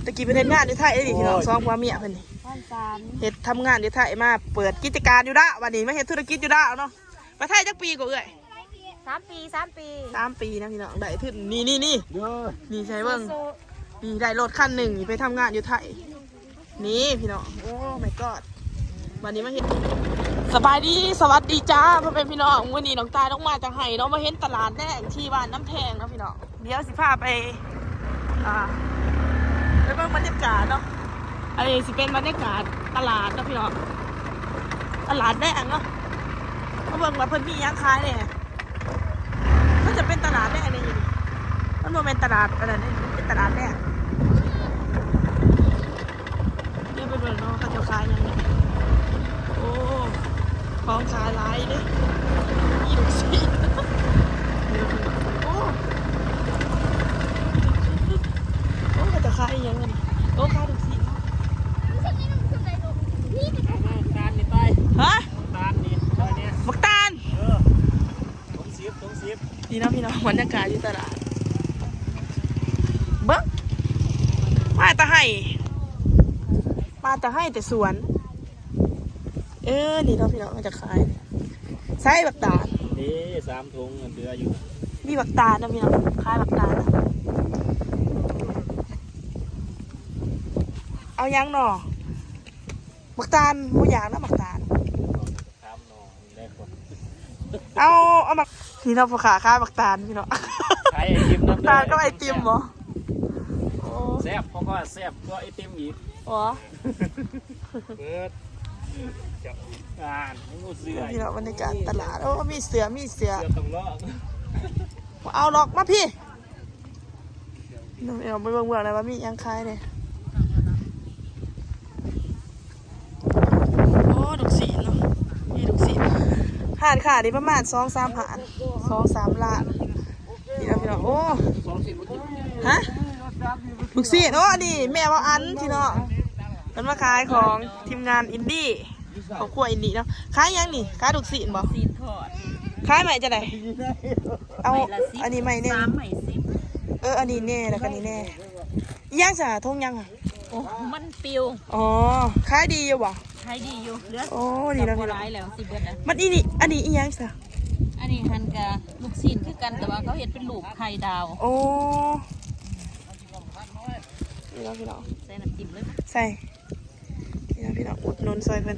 ตะกี้ไปเฮ็ดงานอยู่ไทยได้ดิพี่น้อง2ผัวเมียเพิ่นนี่เฮ็ดทำงานอยู่ไทยมาเปิดกิจการอยู่ละวันนี้มาเฮ็ดธุรกิจอยู่ละเนาะไปไทยจักปีก็เอ้ย3 ปี3 ปีนะพี่น้องได้ถึงนี่ใช่เบิ่งนี่ได้รถคันหนึ่งไปทำงานอยู่ไทยนี่พี่น้องโอ้ my god วันนี้มาเห็นสบายดีสวัสดีจ้าพ่อแม่พี่น้องวันนี้น้องตายต้องมาจากไห้เนาะมาเห็นตลาดแดงที่บ้านน้ำแพงเนาะพี่น้องเดี๋ยวสิพาไปเบิ่งบรรยากาศเนาะอันนี้สิเป็นบรรยากาศตลาดเนาะพี่น้องตลาดแดงเนาะมาเบิ่งว่าเพิ่นมีหยังขายเนี่ยมันจะเป็นตลาดแดงนี่มันบ่เป็นตลาดอะไรนี่เป็นตลาดแดงเดี๋ยวไปเบิ่งเนาะเขาจะขายยังไงโอ้ของขายหลายเด้ยี่ดูสิโอ้เขาจะขายยังไงโอ้ขายดูสิตาลนี่ไปฮะตาลนี่ไปเนี่ยมักตาลต้องซิบนี่นะพี่น้องบรรยากาศอยู่ตลาดเบิ้งมาแต่ให้แต่สวนนี่เนาะพี่น้องมาจะขายใส่บักตาลนี่3 ถุงเดืออยู่มีบักตาลนะพี่น้องขายบักตาลนะเอายังหน่อบักตาลมูยางนะบักตาล3 หน่อได้คนเอาบักนี่เราะพ่อขาขายบักตาลพี่น้องขายไอติมน้ำ ตาลก็ไอติมเหรอแซ่บเพราะว่าแซ่บก็ไอติมอีกอ๋อเปิดจับงูเสือพี่น้องบรรยากาศตลาดโอ้มีเสือต้องล้อเอาหรอกมาพี่น้องเอาไปเบิ่งอะไรว่ามียังขายเนี่ยโอ้ดุกสีเนาะมีดุกสีห่านขาดนี่ประมาณ2-3ห่าน2-3 ล้านนี่นะพี่น้องโอ้ฮะดุกสีโอ้นี่แม่ว่าอันพี่น้องมันมาขายของทีมงานอินดี้ของครัวอินดี้เนาะขายยังนี่ขายดุกสีนบ่ขายใหม่จะไหนเอาอันนี้ใหม่เนี่ยอันนี้แน่แล้วกันนี่แน่ย่างสาทงยังอ่ะโอ้มันปิวอ๋อขายดีอยู่บ่ขายดีอยู่เหลือโอ้ดีแล้วพี่น้องแล้วสิเบิดนะมันอันนี้อีหยังซะอันนี้หันกะลูกชิ้นคือกันแต่ว่าเขาเฮ็ดเป็นลูกไข่ดาวโอ้นี่แล้วพี่น้องใส่น้ำจิ้มเลยใส่นี่แล้วพี่น้องอุดหนุนซอยเพิ่น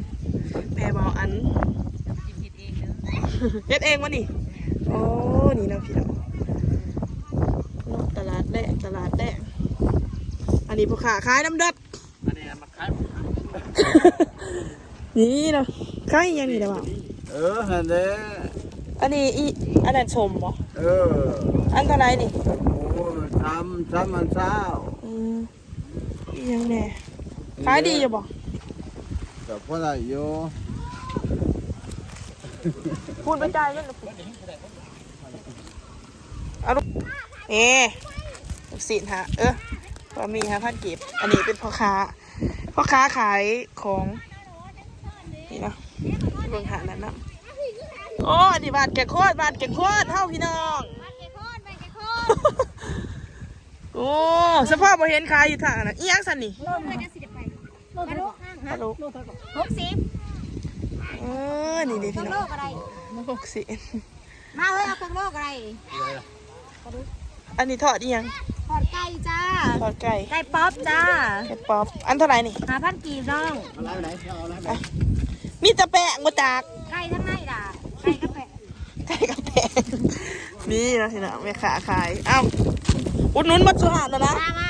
แม่บอกอันเฮ็ดเองวะนี่โอ้นี่แล้วพี่น้องตลาดแดงอันนี้พ่อค้าขายน้ำดัดอันนี้มาขายนี่เนาะขายยังนี่เด้อบ่นั่นแหละอันนี้อันนั้นชมบ่อันเท่าไรนี่โอ้ทำมันเช้ายังแน่ขายดีอยู่บ่แต่พอได้อยู่พูดไปจ่ายเงินเอาลูกลูกศิษย์ฮะว่ามี5,000 กีบอันนี้เป็นพ่อค้าขายของนี่นะเบิ่งหานั่นนะโอ้อันนี้บาทแก่โคตรเท่าพี่น้องโอ้สภาพบ่เห็นขายอยู่ทางนั้นอีหยังสั่นนี่ฮัลโหล60นี่พี่น้องมาเฮ้ยเอาเครื่องโลกอะไรอันนี้ทอดอีหยังทอดไก่จ้าทอดไก่ป๊อปจ้าไก่ป๊อปอันเท่าไหร่นี่5,000 กีบน้องมีแต่แป้งมาจากไก่ทั้งในด่าไก่กับแป้งนี่นะพี่น้องแม่ค้าขายเอ้าอุดหนุนบัตรสุหานแล้วนะม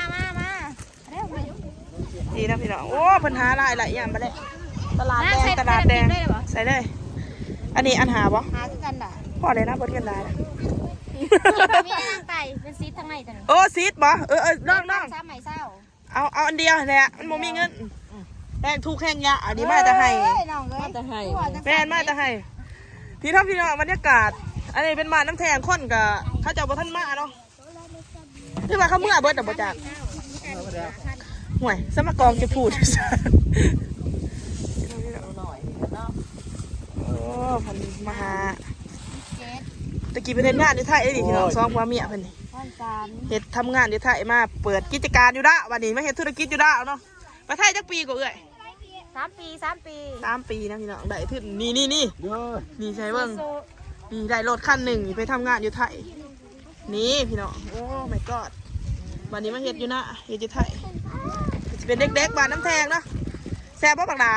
านี่นะพี่น้องโอ้ปัญหาหลายอย่างมาแล้วตลาดแดงใส่เลยอันนี้อันหาบ่หาคือกันด่าพ่อเลยนะบดกันได้มีนางไก่เป็นซีดทั้งในตัวนี้ซีดบ่น้องซ้ำใหม่เศร้าเอาอันเดียวแหละมันโมมีเงินแพงทุกแพงยะอันนี้มาจะให้มาจะให้แม่มาจะให้พี่น้องบรรยากาศอันนี้เป็นมาน้ำแทงข้นกับข้าเจ้าบ่ท่านมาเนาะที่ว่าเขาเมื่อเบิดแต่บ่จักห่วยสมกองจะพูดโอ้พันมาหาตะกี้ไปเฮ็ดงานอยู่ไทยได้ดิพี่น้อง2ผัวเมียเพิ่นนี่ เฮ็ดทำงานอยู่ไทยมาเปิดกิจการอยู่ละวันนี้มาเฮ็ดธุรกิจอยู่ละเนาะไปไทยจักปีก็เอ้ย 3 ปี 3 ปีนะพี่น้องได้ขึ้นนี่ เด้อ นี่ใช่เบิ่งนี่ได้รถคันหนึ่งนี่ไปทำงานอยู่ไทยนี่พี่น้องโอ้ my god วันนี้มาเฮ็ดอยู่นะเฮ็ดอยู่ไทยจะเป็นเด็กๆบ้านน้ำแทงเนาะแซ่บบ่บักดา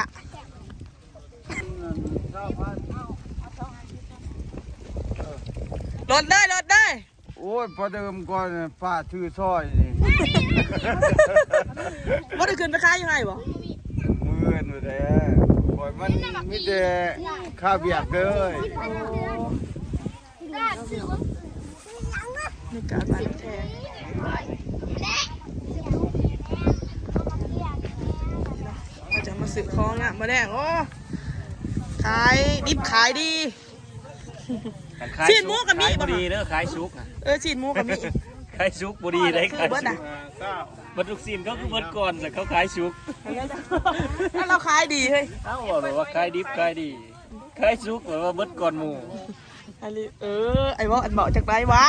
รถได้ โอ้ยพอเดิมก่อนป้าชื่อซอยนี่ ว่าได้ขึ้นไปขายยังไงบ่ มือนอยู่แต่ปล่อยมันมีแต่ข้าวเบียกเลย ในการบ้านน้ำแทงเราจะมาซื้อของอ่ะมาแดงโอ้ขายดิบขายดี ชิ้นหมูกับมี ขาย บ่ บุรีเด้อขายชุกนะ ชิ้นหมูกับมี ขายชุกบุรีได้ คือ ขาย เบิด ชุ อ่ะ กบัตรลูกศิลเขาคือเบิดก่อนแต่เขาขายชุก แล้วเราขายดีเฮ้ย เอ้าบอกเลยว่าขายดิบขายดีขายชุกแบบว่าเบิดก่อนหมู่ อันนี้ไอ้บ่อันเบาจากไหนวะ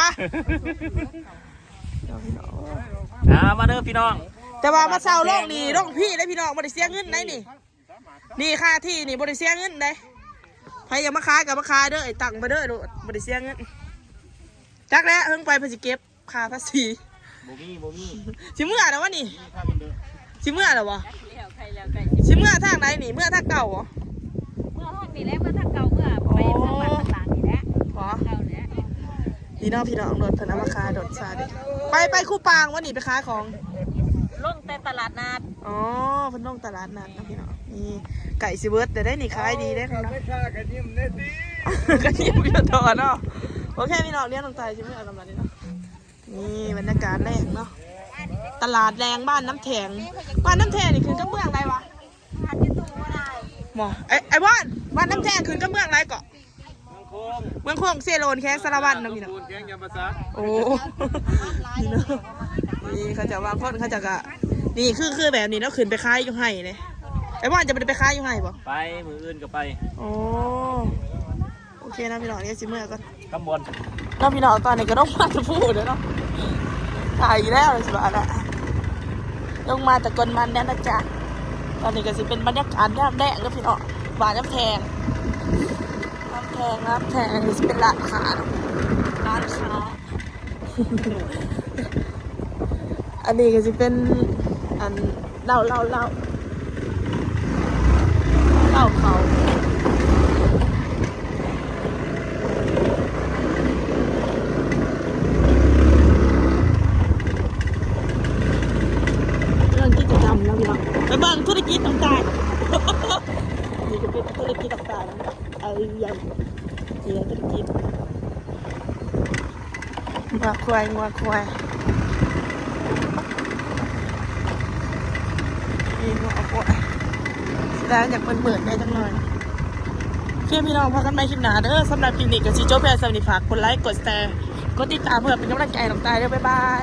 มาเด้อพี่น้อง แต่ว่ามาเช่าโลกนี่โลกพี่ได้พี่น้องบริเสียเงินได้นี่นี่ค่าที่นี่บริเสียเงินได้ใครอยากมาขายกับมาขายเด้อไอ้ตังมาเด้อโดดบริเสียเงินจักแล้วเพิ่งไปเพิ่นสิเก็บค่าภาษี บ่มี สิเมื่อแล้ววะนี่สิเมื่อแล้ววะ แล้วใครแล้วใคร สิเมื่อทางไหนนี่เมื่อทางเก่าเหรอ เมื่อห้องนี่แล้วเมื่อทางเก่าเมื่อไปทางบ้านต่างๆนี่แหละ อ๋อ เก่าเนี่ย พี่น้องโดดเพิ่นเอามาขายโดดซาดิไปคู่ปางวะนี่ไปขายของ ลงแต่ตลาดนัด อ๋อเพิ่นลงตลาดนัดนะพี่น้องนี่ไก่สิเบิร์ดได้นี่ขายดีได้พี่น้อง ไม่ค่ากันยิ้มได้ดี ก็ยิ้มอยู่ต่อเนาะโอเคพี่น้องเลี้ยงลงใจใช่ไหมเอากำลังนี้เนาะนี่บรรยากาศแรงเนาะตลาดแรงบ้านน้ำแข็งบ้านน้ำแข็งนี่คือกระเบื้องอะไรวะหมอไอ้บ้านน้ำแข็งคือกระเบื้องอะไรเกาะเมืองโค้งเซโลนแข้งสารวัตรนะพี่น้อง แกงยำภาษา โอ้นี่เนาะนี่เขาจะวางคนเขาจะกะนี่คือแบบนี้เนาะขึ้นไปขายอยู่ไห้เลยไอ้บ้านจะไปขายอยู่ไห้ป่ะ ไปมืออื่นก็ไป โอ้โอเคนะพี่น้องเนี่ยสิเมื่อก่อน กำบล น้องพี่น้องตอนนี้ก็ต้องมาจะพูดเนาะถ่ายอีกแล้วเลยสิบ้าละลงมาแต่กลมันแน่นะจ๊ะตอนนี้ก็สิเป็นบรรยากาศย่ำแดงก็พี่น้องหวานน้ำแทงนี่สิเป็นร้านค้าเนาะร้านค้า อันนี้ก็สิเป็นอันเหล้าเขาเรื่องกิจกรรมแล้วพี่น้องไปเบิ่งธุรกิจต่างๆ นี่ก็เป็นธุรกิจต่างๆอะไรอย่างเกี่ยวกับธุรกิจงัวควายนี่งัวควายแล้วอยากเปิดได้จังเลยเพื่อนพี่น้องพากันไปคลิปหนาเด้อสำหรับคลิปนี้ก็สิจบแล้วสวัสดีฝากกดไลค์กดแชร์กดติดตามเพื่อเป็นกำลังใจน้องตายเด้อบ๊ายบาย